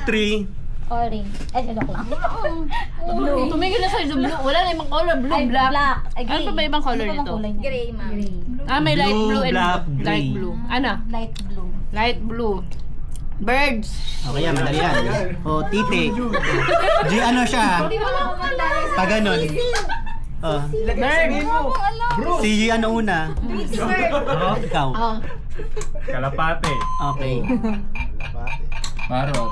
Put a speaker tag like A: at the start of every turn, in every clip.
A: 3.
B: Orange. Ay, joke lang.
C: Blue. Tumigil na sa blue. Wala na ibang color. Blue,
B: Ay,
C: black.
B: Ay,
C: Ano pa ba ibang color nito?
B: Gray, ma'am.
C: May light
A: Blue,
C: blue and
A: black,
C: light
A: gray.
C: blue. Ano?
B: Light blue.
C: Light blue. Birds.
A: Okay yan, madali yan. O, titi. G ano siya? Pag ganun. Oh.
C: Bird.
A: Si ano una? Ikaw.
C: Oh.
D: Kalapate.
A: Okay.
D: Parot.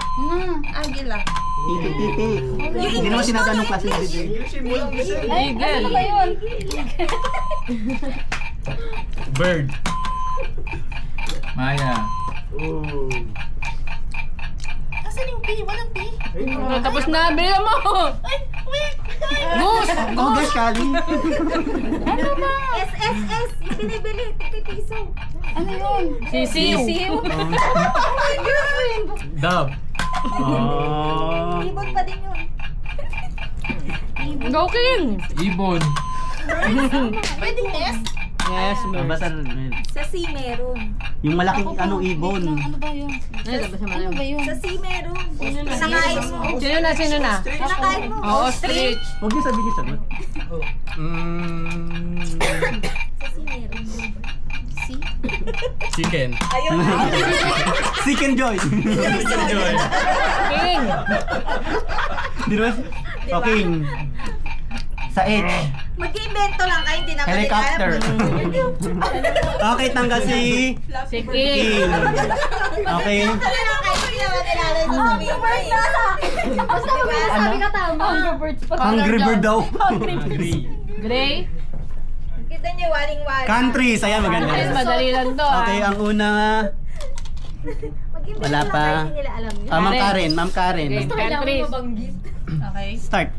B: Agila.
A: Titi, titi. Hindi naman sinatanong klase ng titi.
C: Eagle.
D: Bird. Maya.
B: Asan yung P? Walang P?
C: Tapos na. Bila mo. Goose.
A: Oh, gosh, Kali.
B: SSS. Yung binibili. 50 piso. Ano yun?
C: Sisiw.
D: Dove.
A: Oh.
B: Ibon pa din yun.
C: Go King.
D: Ibon.
B: Pwede S?
C: Yes,
A: Ah, basta
B: Sa C meron.
A: yung malaking ano ibon.
B: Ano ba yun? Ano ba yun? Sa C meron. Nakain mo.
C: Sino na? Sino na?
B: Nakain mo.
C: Oo, ostrich.
A: Huwag niyo sabihin yung sagot.
B: Sa C meron. C?
D: Chicken.
B: Ayun.
A: Chicken Joy.
D: Joy.
C: King.
A: Di ba? Okay. Sa H.
B: Mag-invento lang kayo. Hindi naman
A: Helicopter. Okay, tanggal si
C: Si King.
A: King. Okay.
B: Basta magsasabi ka tama.
A: Angry Bird daw.
D: Agree.
C: Gray.
B: Kita niyo, waling-waling.
A: Countries. Ayan, maganda.
C: Guys, madali lang to.
A: Okay, ang una.
B: Mag-invento
A: Wala
B: lang
A: pa.
B: kayo. Hindi nila alam yun.
A: Ma'am Karen. Ma'am Karen.
C: Okay, countries.
E: Okay.
A: Start.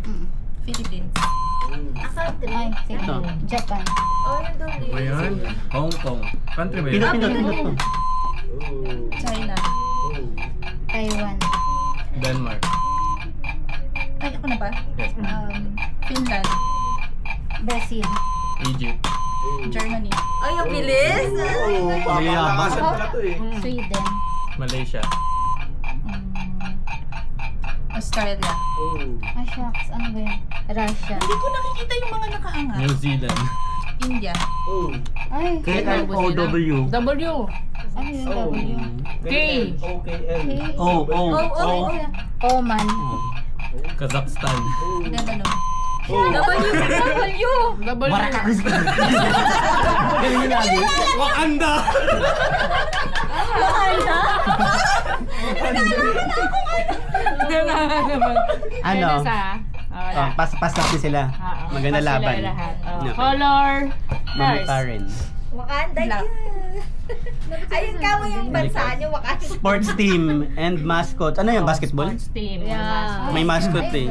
E: Philippines.
B: Country.
E: Ay, sige.
A: Ito.
E: Japan.
B: Oh, yun doon.
D: Ba yan? Hong Kong. Country ba
A: Pinot,
D: yan?
A: pinot, pinot.
E: China. Taiwan.
D: Denmark.
E: Ay, ako na ba?
D: Yes.
E: Finland. Brazil.
D: Egypt.
E: Germany.
B: Oh, yung bilis.
A: Mayabang.
E: Sweden.
D: Malaysia.
E: Australia. Ay, shucks. Ano ba yun? Russia. Hindi ko nakikita yung mga nakaangat.
D: New Zealand.
E: India. Ay.
A: K-L-O-W.
C: W.
E: Ano yung W?
C: K.
A: O, O, O.
E: Oman.
D: Kazakhstan.
E: Lebanon.
B: W.
C: W.
A: Wakanda! Ano? Oh, pas natin sila. Maganda laban. Okay.
C: Color.
A: Ma'am
C: Stars.
A: Karen.
B: Wakanda yun. Ayun ka mo yung bansa niyo, Wakanda.
A: Sports team and mascot. Ano yung basketball?
C: Sports team.
E: Yeah.
A: May mascot eh.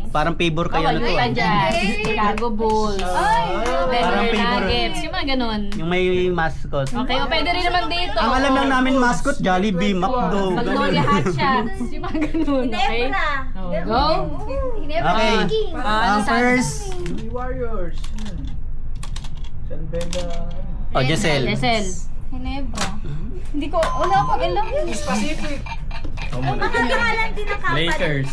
A: Parang favor kayo na to.
C: Wala dyan. Chicago Bulls.
A: Parang
C: Denver
A: favor.
C: Nuggets. Yung mga ganun.
A: Yung may mascot.
C: Okay, o pwede rin naman dito.
A: Ang alam lang namin mascot, Jollibee, McDo.
C: Magnolia
A: ganun.
C: Hot Shots. Yung mga ganun. Okay?
B: Ginebra.
C: Oh,
B: Ganun.
C: go.
B: Ginebra.
A: Okay.
B: King.
A: Ang first,
F: Warriors. San Beda.
A: oh, Giselle.
C: Giselle.
E: Ginebra. Hindi ko, wala akong alam yun.
F: Pacific.
B: Ang pangalan din ng company.
D: Lakers.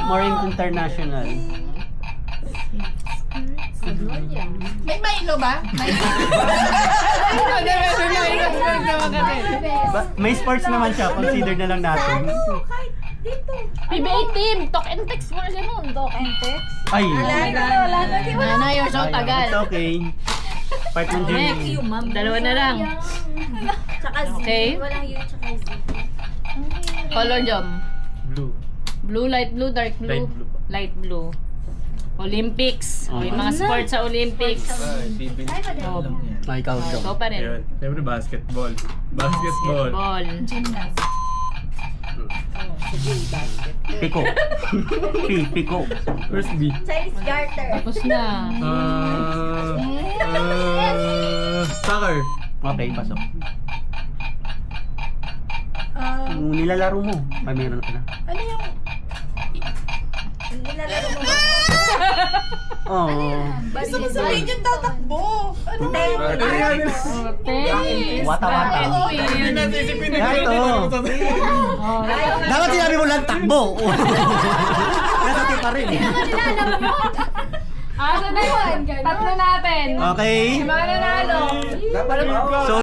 A: More international.
E: May Milo ba?
A: May sports naman siya, consider na lang natin.
B: Ano? Kahit dito.
C: PBA team. Talk and text mo siya nun. Talk and text.
A: Ay!
B: Wala na. Di wala.
C: Ano, you're so
A: It's
C: tagal.
A: okay. Part ng
C: Next.
A: gym.
C: Dalawa na lang.
B: Tsaka Z.
C: Okay.
B: Walang U tsaka Z.
C: Color jam.
D: Blue.
C: Blue, light blue, dark blue.
D: Light blue.
C: Light blue. Olympics. O, yung mga sports sa Olympics. Oh,
A: Ah, ikaw,
C: ikaw
A: ikaw.
C: pa rin.
D: Ayun. Siyempre basketball. Basketball.
C: Ball.
E: Gymnast.
A: Piko. Piko.
D: First B.
B: Chinese garter.
C: Tapos na.
D: Soccer.
A: Okay, pasok. Yung nilalaro mo. Ay, meron ka na.
E: Ano yung
B: Hindi na lang mo.
A: Oh.
B: Gusto mo sabihin yung tatakbo. Ano? Tennis.
C: Oh, tennis.
A: Wata-wata.
C: Track and field.
A: Kaya ito.
C: Oh,
A: Dapat sinabi mo lang takbo. Nasa tip pa rin eh.
C: Asa na yun? Tatlo natin.
A: Okay.
C: Yung mga nanalo.
F: Dapat
A: So,